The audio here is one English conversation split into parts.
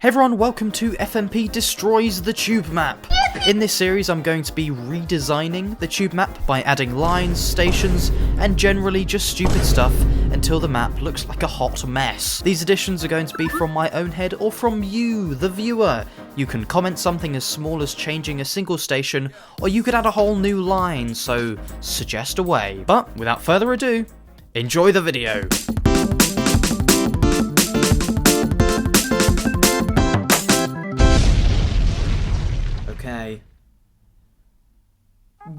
Hey everyone, welcome to FMP Destroys the Tube Map. In this series I'm going to be redesigning the tube map by adding lines, stations, and generally just stupid stuff until the map looks like a hot mess. These additions are going to be from my own head or from you, the viewer. You can comment something as small as changing a single station, or you could add a whole new line, so suggest away. But without further ado, enjoy the video. Okay.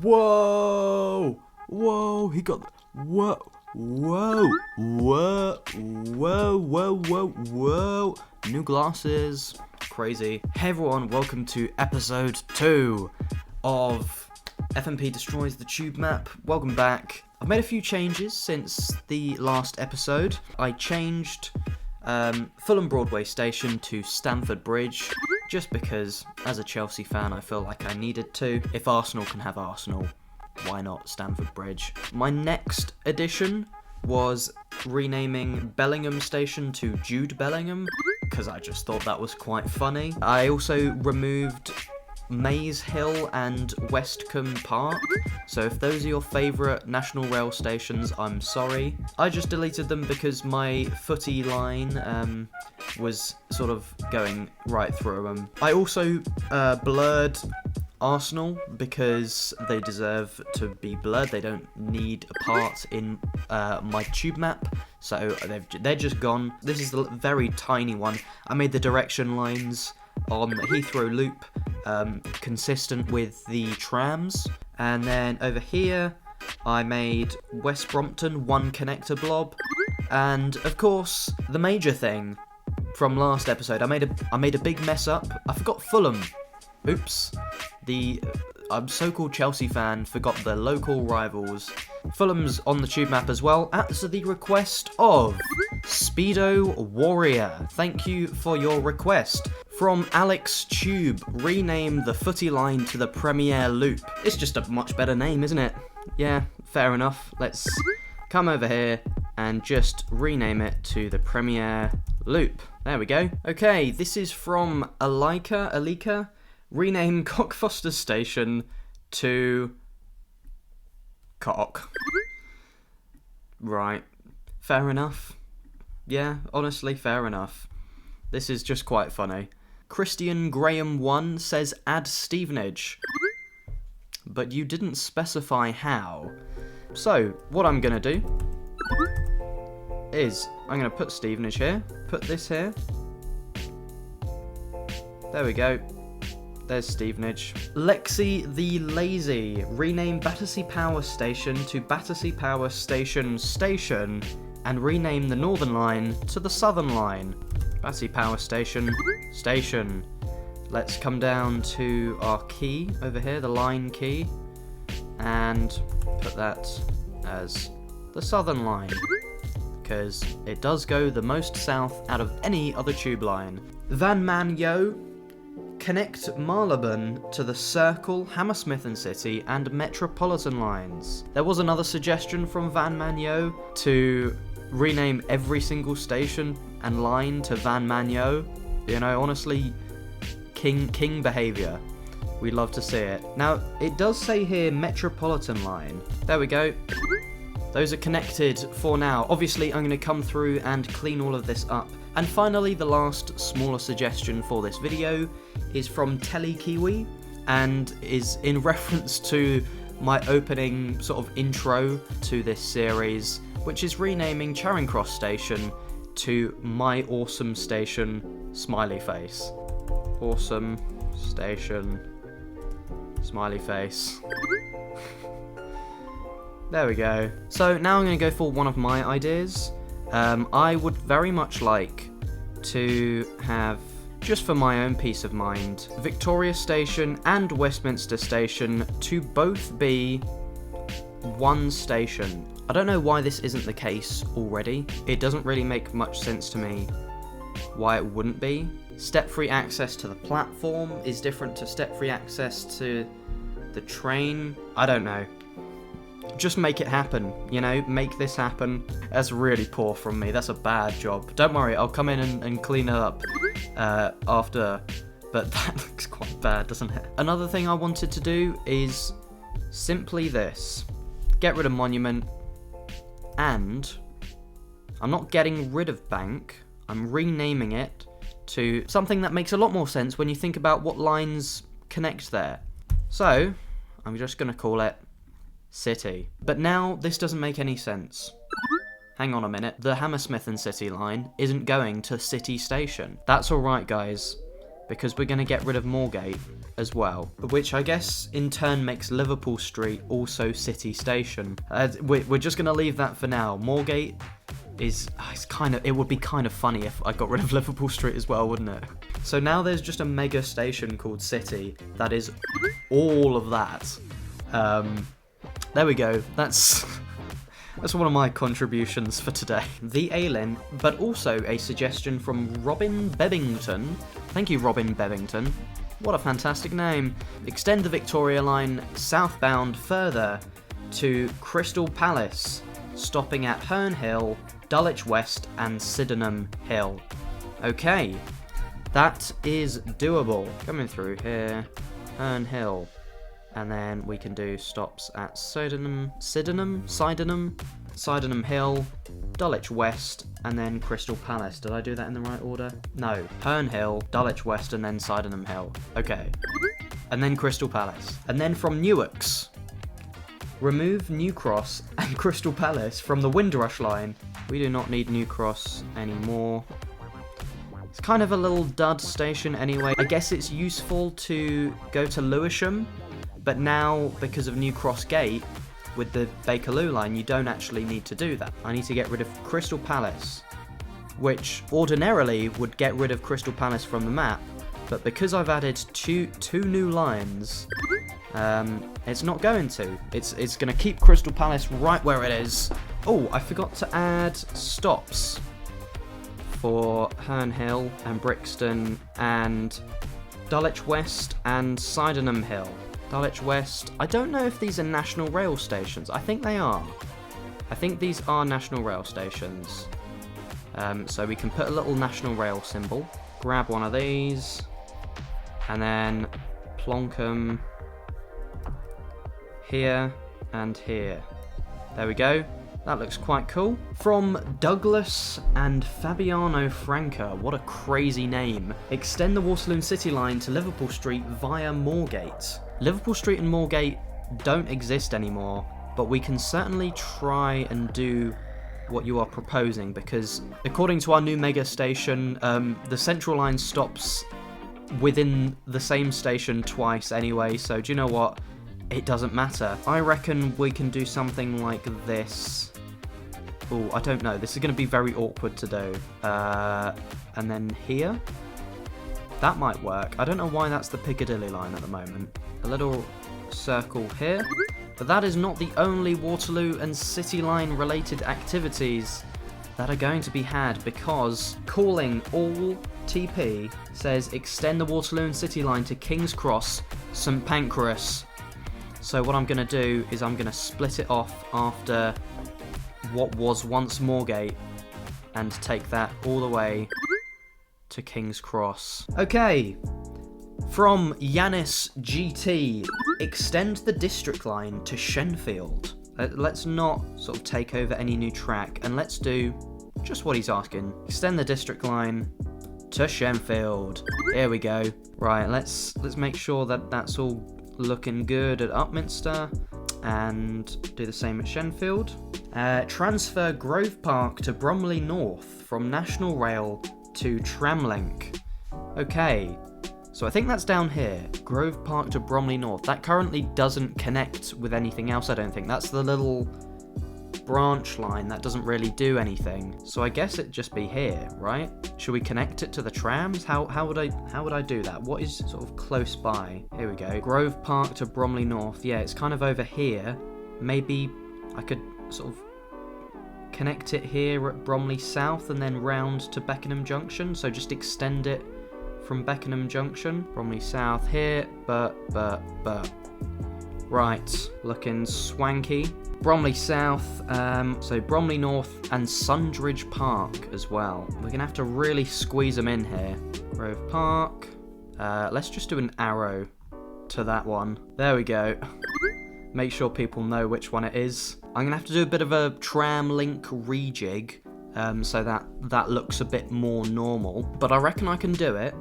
Whoa! Whoa! He got. Whoa! Whoa! Whoa! Whoa! Whoa! Whoa! Whoa! New glasses. Crazy. Hey everyone, welcome to episode 2 of FMP Destroys the Tube Map. Welcome back. I've made a few changes since the last episode. I changed Fulham Broadway Station to Stamford Bridge. Just because, as a Chelsea fan, I feel like I needed to. If Arsenal can have Arsenal, why not Stamford Bridge? My next addition was renaming Bellingham Station to Jude Bellingham, because I just thought that was quite funny. I also removed Maze Hill and Westcombe Park, so if those are your favourite National Rail stations, I'm sorry. I just deleted them because my footy line was sort of going right through them. I also blurred Arsenal because they deserve to be blurred. They don't need a part in my tube map, so they're just gone. This is the very tiny one. I made the direction lines on Heathrow Loop consistent with the trams, and then over here I made West Brompton one connector blob, and of course the major thing from last episode, I made a big mess up. I forgot Fulham. Oops. I'm so-called Chelsea fan, forgot the local rivals. Fulham's on the tube map as well, at the request of Speedo Warrior. Thank you for your request. From Alex Tube, rename the footy line to the Premier Loop. It's just a much better name, isn't it? Yeah, fair enough. Let's come over here and just rename it to the Premier Loop. There we go. Okay, this is from Alika. Rename Cockfosters Station to Cock. Right. Fair enough. Yeah, honestly, fair enough. This is just quite funny. Christian Graham 1 says add Stevenage, but you didn't specify how. So, what I'm going to do is I'm going to put Stevenage here, put this here. There we go. There's Stevenage. Lexi the Lazy, rename Battersea Power Station to Battersea Power Station Station, and rename the Northern Line to the Southern Line. Battersea Power Station Station. Let's come down to our key over here, the line key, and put that as the Southern Line, because it does go the most south out of any other tube line. Van Man Yo, connect Marylebone to the Circle, Hammersmith and City, and Metropolitan lines. There was another suggestion from Van Man Yo to rename every single station and line to Van Man Yo. You know, honestly, king behaviour. We'd love to see it. Now, it does say here Metropolitan line. There we go. Those are connected for now. Obviously, I'm going to come through and clean all of this up. And finally, the last smaller suggestion for this video is from Telly Kiwi, and is in reference to my opening sort of intro to this series, which is renaming Charing Cross Station to My Awesome Station Smiley Face. Awesome Station Smiley Face. There we go. So now I'm going to go for one of my ideas. I would very much like to have, just for my own peace of mind, Victoria Station and Westminster Station to both be one station. I don't know why this isn't the case already. It doesn't really make much sense to me why it wouldn't be. Step-free access to the platform is different to step-free access to the train. I don't know. just make it happen, you know, make this happen. That's really poor from me, that's a bad job. Don't worry, I'll come in and clean it up after, but that looks quite bad, doesn't it? Another thing I wanted to do is simply this. Get rid of monument, and I'm not getting rid of bank, I'm renaming it to something that makes a lot more sense when you think about what lines connect there. So, I'm just going to call it City. But now, this doesn't make any sense. Hang on a minute, the Hammersmith and City line isn't going to City Station. That's alright, guys, because we're going to get rid of Moorgate as well, which I guess in turn makes Liverpool Street also City Station. We're just going to leave that for now. Moorgate is, it would be kind of funny if I got rid of Liverpool Street as well, wouldn't it? So now there's just a mega station called City that is all of that. There we go. That's one of my contributions for today. The Aylin, but also a suggestion from Robin Bebbington. Thank you, Robin Bebbington. What a fantastic name. Extend the Victoria line southbound further to Crystal Palace, stopping at Herne Hill, Dulwich West and Sydenham Hill. Okay, that is doable. Coming through here, Herne Hill, and then we can do stops at Sydenham Hill, Dulwich West, and then Crystal Palace. Did I do that in the right order? No. Herne Hill, Dulwich West, and then Sydenham Hill. Okay. And then Crystal Palace. And then from Newark's, remove New Cross and Crystal Palace from the Windrush line. We do not need New Cross anymore. It's kind of a little dud station anyway. I guess it's useful to go to Lewisham, but now, because of New Cross Gate, with the Bakerloo line, you don't actually need to do that. I need to get rid of Crystal Palace, which ordinarily would get rid of Crystal Palace from the map, but because I've added two new lines, it's not going to. It's going to keep Crystal Palace right where it is. Oh, I forgot to add stops for Herne Hill and Brixton and Dulwich West and Sydenham Hill. Dulwich West, I don't know if these are national rail stations. I think they are. I think these are national rail stations. So we can put a little national rail symbol, grab one of these, and then plonk them here and here. There we go. That looks quite cool. From Douglas and Fabiano Franca, what a crazy name. Extend the Waterloo City line to Liverpool Street via Moorgate. Liverpool Street and Moorgate don't exist anymore, but we can certainly try and do what you are proposing, because according to our new mega station, the Central line stops within the same station twice anyway, so do you know what? It doesn't matter. I reckon we can do something like this. Oh, I don't know. This is going to be very awkward to do. And then here? That might work. I don't know why that's the Piccadilly line at the moment. A little circle here. But that is not the only Waterloo and City Line related activities that are going to be had, because calling all TP says extend the Waterloo and City Line to King's Cross, St Pancras. So what I'm going to do is I'm going to split it off after what was once Moorgate and take that all the way to King's Cross. Okay, from Yanis GT, extend the district line to Shenfield. Let's not sort of take over any new track, and let's do just what he's asking. Extend the district line to Shenfield. Here we go. Right, let's make sure that that's all looking good at Upminster, and do the same at Shenfield. Transfer Grove Park to Bromley North from National Rail to Tramlink. Okay, so I think that's down here. Grove Park to Bromley North. That currently doesn't connect with anything else, I don't think. That's the little branch line that doesn't really do anything. So I guess it'd just be here, right? Should we connect it to the trams? How would I do that? What is sort of close by? Here we go. Grove Park to Bromley North. Yeah, it's kind of over here. Maybe I could sort of connect it here at Bromley South and then round to Beckenham Junction. So just extend it from Beckenham Junction. Bromley South here, but. Right, looking swanky. Bromley South, so Bromley North and Sundridge Park as well. We're going to have to really squeeze them in here. Grove Park. Let's just do an arrow to that one. There we go. Make sure people know which one it is. I'm going to have to do a bit of a tram link rejig, so that looks a bit more normal. But I reckon I can do it,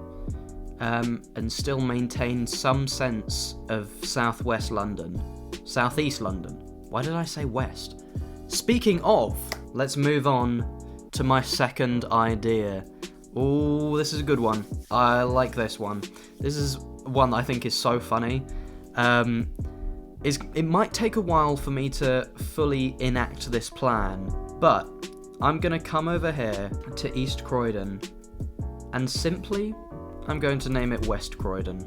and still maintain some sense of southwest London. Southeast London. Why did I say west? Speaking of, let's move on to my second idea. Oh, this is a good one. I like this one. This is one that I think is so funny. It might take a while for me to fully enact this plan, but I'm going to come over here to East Croydon, and simply, I'm going to name it West Croydon.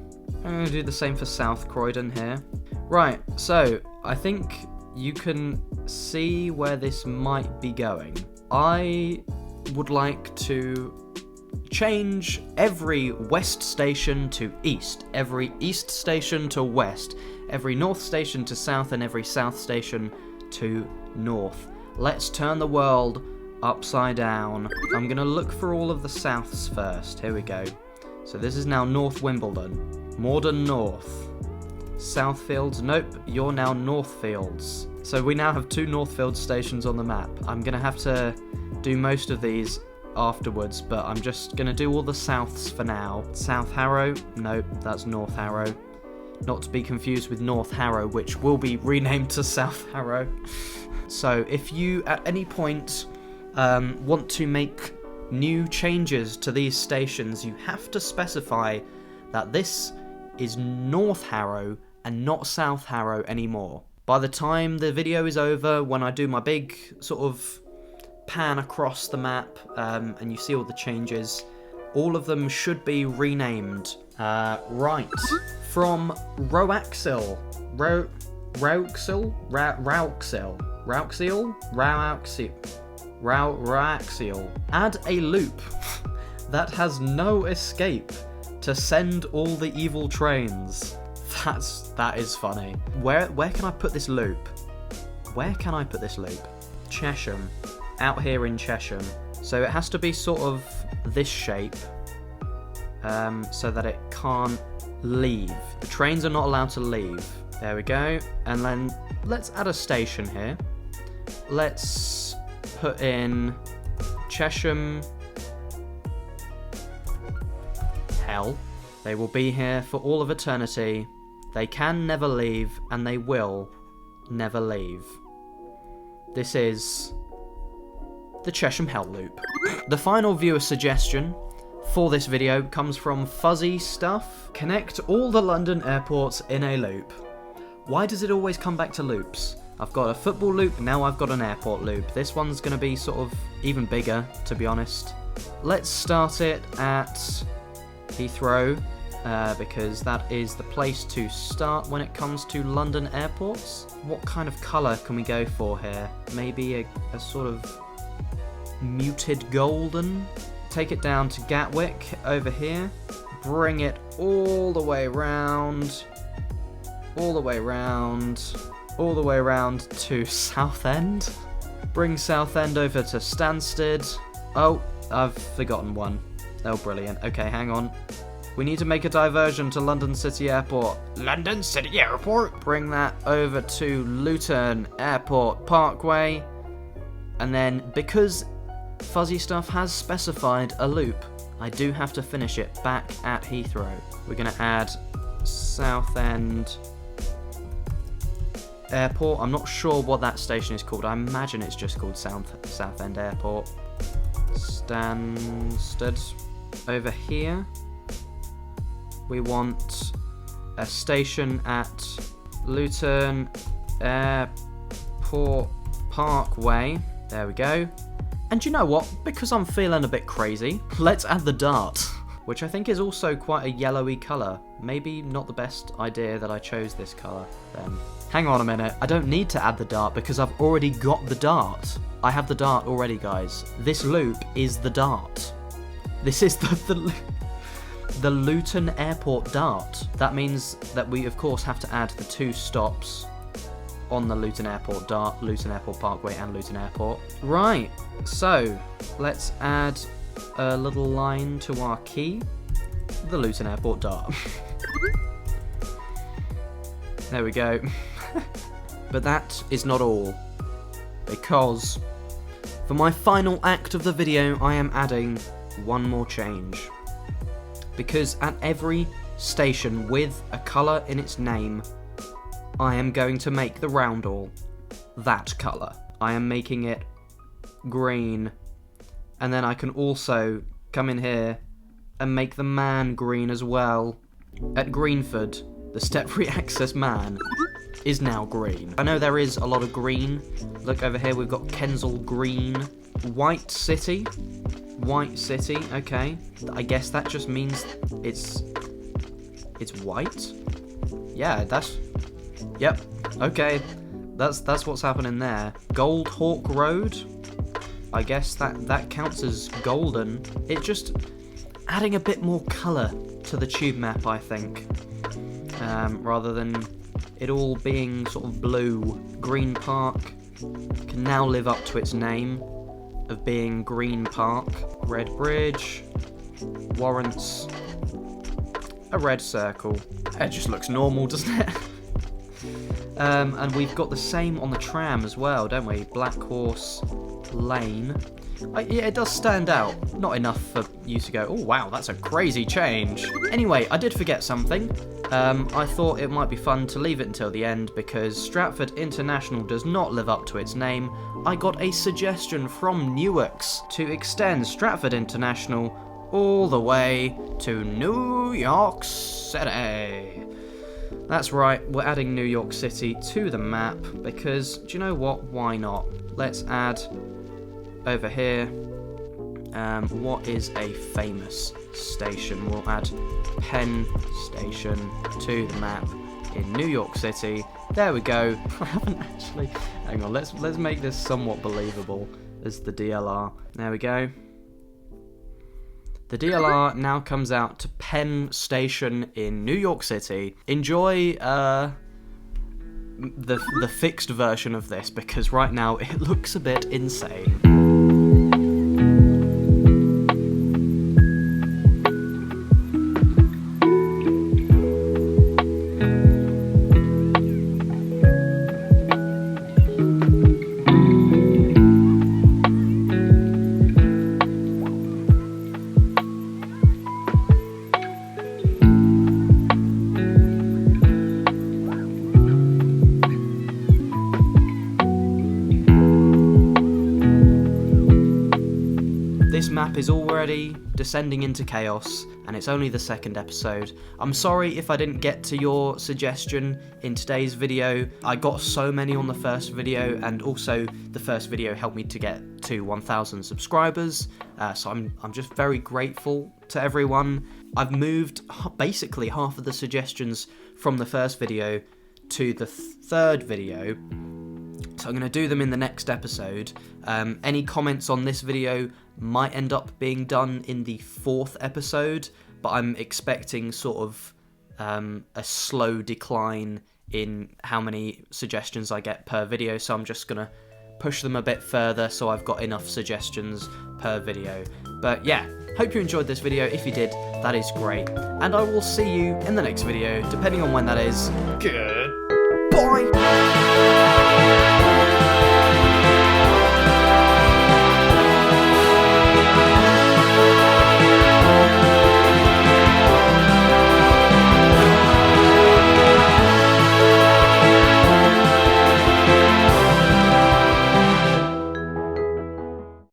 I'm going to do the same for South Croydon here. Right, so I think you can see where this might be going. I would like to change every west station to east, every east station to west, every north station to south, and every south station to north. Let's turn the world upside down. I'm going to look for all of the souths first. Here we go. So this is now North Wimbledon. Morden North. Southfields, nope, you're now Northfields. So we now have 2 Northfields stations on the map. I'm going to have to do most of these afterwards, but I'm just going to do all the souths for now. South Harrow, nope, that's North Harrow. Not to be confused with North Harrow, which will be renamed to South Harrow. So if you at any point want to make new changes to these stations, you have to specify that this is North Harrow and not South Harrow anymore. By the time the video is over, when I do my big sort of pan across the map, and you see all the changes, all of them should be renamed. Right. From Roaxil. Roaxil. Add a loop that has no escape to send all the evil trains. That is funny. Where can I put this loop? Where can I put this loop? Chesham. Out here in Chesham. So it has to be sort of this shape, so that it can't leave. The trains are not allowed to leave. There we go. And then let's add a station here. Let's put in Chesham. Hell. They will be here for all of eternity. They can never leave, and they will never leave. This is the Chesham Hell Loop. The final viewer suggestion for this video comes from Fuzzy Stuff. Connect all the London airports in a loop. Why does it always come back to loops? I've got a football loop, now I've got an airport loop. This one's going to be sort of even bigger, to be honest. Let's start it at Heathrow, because that is the place to start when it comes to London airports. What kind of colour can we go for here? Maybe a sort of muted golden? Take it down to Gatwick over here. Bring it all the way round. All the way round. All the way around to Southend. Bring Southend over to Stansted. Oh, I've forgotten one. Oh, brilliant. Okay, hang on. We need to make a diversion to London City Airport. London City Airport? Bring that over to Luton Airport Parkway. And then, because Fuzzy Stuff has specified a loop, I do have to finish it back at Heathrow. We're going to add Southend Airport. I'm not sure what that station is called. I imagine it's just called Southend Airport. Stansted. Over here, we want a station at Luton Airport Parkway. There we go. And you know what? Because I'm feeling a bit crazy, let's add the dart, which I think is also quite a yellowy colour. Maybe not the best idea that I chose this colour then. Hang on a minute, I don't need to add the dart because I've already got the dart. I have the dart already, guys. This loop is the dart. This is the Luton Airport dart. That means that we, of course, have to add the 2 stops on the Luton Airport Dart, Luton Airport Parkway and Luton Airport. Right, so let's add a little line to our key, the Luton Airport Dart. There we go. But that is not all, because for my final act of the video I am adding one more change. Because at every station with a colour in its name, I am going to make the roundel that colour. I am making it green, and then I can also come in here and make the man green as well. At Greenford, the step-free access man is now green. I know there is a lot of green. Look over here, we've got Kensal Green. White City. White City, okay. I guess that just means it's white? Yeah, yep, okay. That's what's happening there. Gold Hawk Road. I guess that counts as golden. It just adding a bit more colour to the tube map, I think. Rather than it all being sort of blue. Green Park can now live up to its name of being Green Park. Red Bridge warrants a red circle. It just looks normal, doesn't it? And we've got the same on the tram as well, don't we? Black Horse Lane. Yeah, it does stand out. Not enough for you to go, oh wow, that's a crazy change. Anyway, I did forget something. I thought it might be fun to leave it until the end because Stratford International does not live up to its name. I got a suggestion from Newark's to extend Stratford International all the way to New York City. That's right, we're adding New York City to the map because, do you know what, why not? Let's add over here, what is a famous station? We'll add Penn Station to the map in New York City. There we go. I haven't actually, hang on, let's make this somewhat believable as the DLR. There we go. The DLR now comes out to Penn Station in New York City. Enjoy the fixed version of this because right now it looks a bit insane. This map is already descending into chaos, and it's only the second episode. I'm sorry if I didn't get to your suggestion in today's video. I got so many on the first video, and also the first video helped me to get to 1,000 subscribers, so I'm just very grateful to everyone. I've moved basically half of the suggestions from the first video to the third video, so I'm going to do them in the next episode. Any comments on this video might end up being done in the fourth episode, but I'm expecting sort of a slow decline in how many suggestions I get per video, so I'm just going to push them a bit further so I've got enough suggestions per video. But yeah, hope you enjoyed this video. If you did, that is great. And I will see you in the next video, depending on when that is. Good.